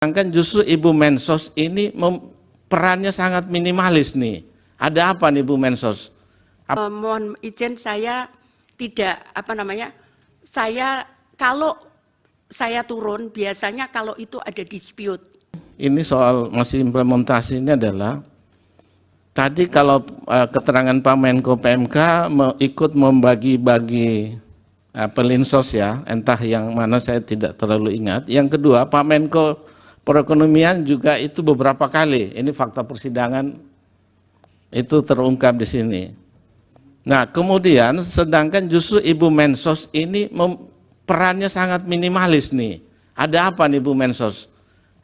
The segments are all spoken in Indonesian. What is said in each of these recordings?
Sedangkan justru Ibu Mensos ini perannya sangat minimalis nih. Ada apa nih Bu Mensos? Mohon izin saya tidak kalau saya turun biasanya kalau itu ada dispute. Ini soal masih implementasinya adalah tadi kalau keterangan Pak Menko PMK ikut membagi-bagi pelinsos ya, entah yang mana saya tidak terlalu ingat. Yang kedua Pak Menko Perekonomian juga itu beberapa kali, ini fakta persidangan itu terungkap di sini. Nah kemudian sedangkan justru Ibu Mensos ini perannya sangat minimalis nih. Ada apa nih Bu Mensos?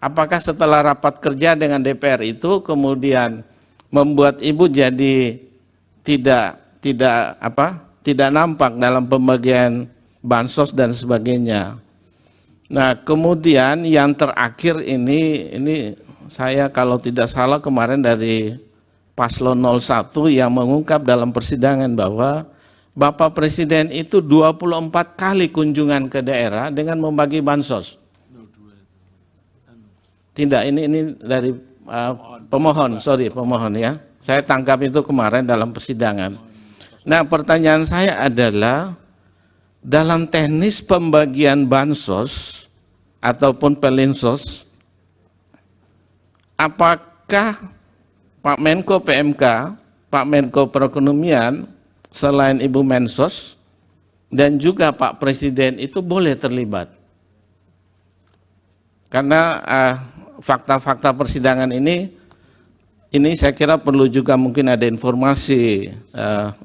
Apakah setelah rapat kerja dengan DPR itu kemudian membuat Ibu jadi tidak nampak dalam pembagian bansos dan sebagainya? Nah kemudian yang terakhir ini saya kalau tidak salah kemarin dari Paslon 01 yang mengungkap dalam persidangan bahwa Bapak Presiden itu 24 kali kunjungan ke daerah dengan membagi bansos. Tidak, ini dari pemohon ya. Saya tangkap itu kemarin dalam persidangan. Nah pertanyaan saya adalah dalam teknis pembagian bansos ataupun pelinsos, apakah Pak Menko PMK, Pak Menko Perekonomian, selain Ibu Mensos, dan juga Pak Presiden itu boleh terlibat? Karena fakta-fakta persidangan ini saya kira perlu juga mungkin ada informasi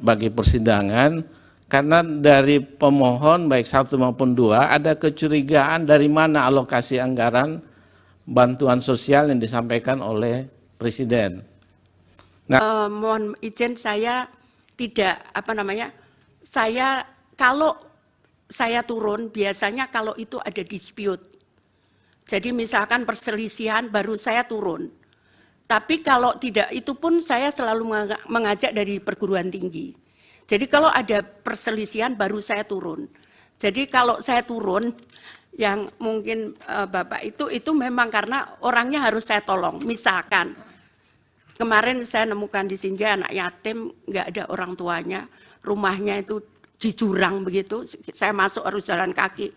bagi persidangan, karena dari pemohon baik 1 maupun 2 ada kecurigaan dari mana alokasi anggaran bantuan sosial yang disampaikan oleh Presiden. Nah, mohon izin saya tidak kalau saya turun biasanya kalau itu ada dispute. Jadi misalkan perselisihan baru saya turun. Tapi kalau tidak itu pun saya selalu mengajak dari perguruan tinggi. Jadi kalau ada perselisihan baru saya turun. Jadi kalau saya turun yang mungkin Bapak itu memang karena orangnya harus saya tolong. Misalkan kemarin saya nemukan di Sinja anak yatim nggak ada orang tuanya, rumahnya itu di jurang begitu. Saya masuk harus jalan kaki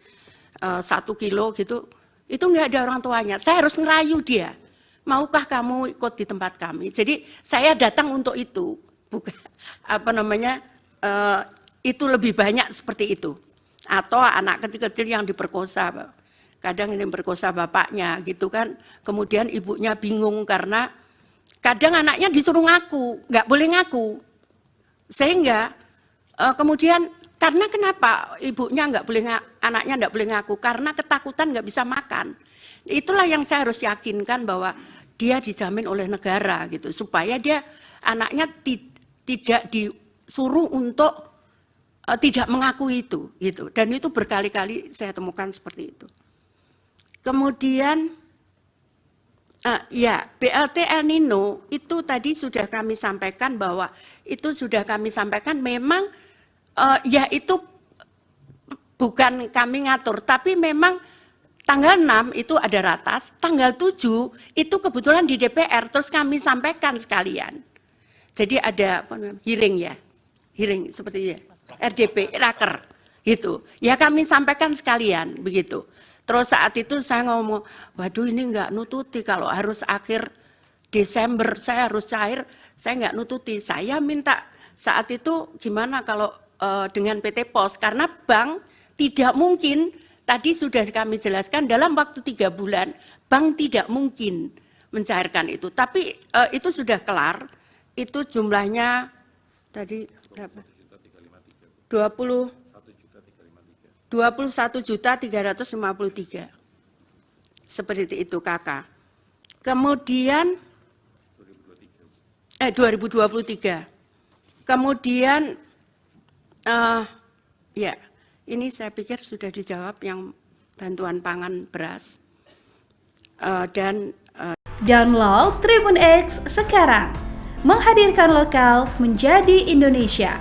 1 kilo gitu. Itu nggak ada orang tuanya. Saya harus ngerayu dia. Maukah kamu ikut di tempat kami? Jadi saya datang untuk itu, bukan itu lebih banyak seperti itu. Atau anak kecil-kecil yang diperkosa, kadang ini berkosa bapaknya gitu kan. Kemudian ibunya bingung karena kadang anaknya disuruh ngaku, nggak boleh ngaku. Sehingga kemudian karena kenapa ibunya anaknya nggak boleh ngaku? Karena ketakutan nggak bisa makan. Itulah yang saya harus yakinkan bahwa dia dijamin oleh negara gitu, supaya anaknya tidak disuruh untuk tidak mengakui itu gitu. Dan itu berkali-kali saya temukan seperti itu. Kemudian ya BLT El Nino itu tadi sudah kami sampaikan bahwa memang ya itu bukan kami ngatur, tapi memang tanggal 6 itu ada ratas, tanggal 7 itu kebetulan di DPR, terus kami sampaikan sekalian. Jadi ada hearing seperti ya, RDP, raker gitu. Ya kami sampaikan sekalian begitu. Terus saat itu saya ngomong, waduh ini enggak nututi, kalau harus akhir Desember saya harus cair, saya enggak nututi. Saya minta saat itu gimana kalau dengan PT Pos, karena bank tidak mungkin, tadi sudah kami jelaskan dalam waktu 3 bulan, bank tidak mungkin mencairkan itu. Tapi itu sudah kelar, itu jumlahnya tadi berapa? 21.353. Seperti itu kakak. Kemudian 2023. Kemudian ya ini saya pikir sudah dijawab yang bantuan pangan beras dan download Tribun X sekarang, menghadirkan lokal menjadi Indonesia.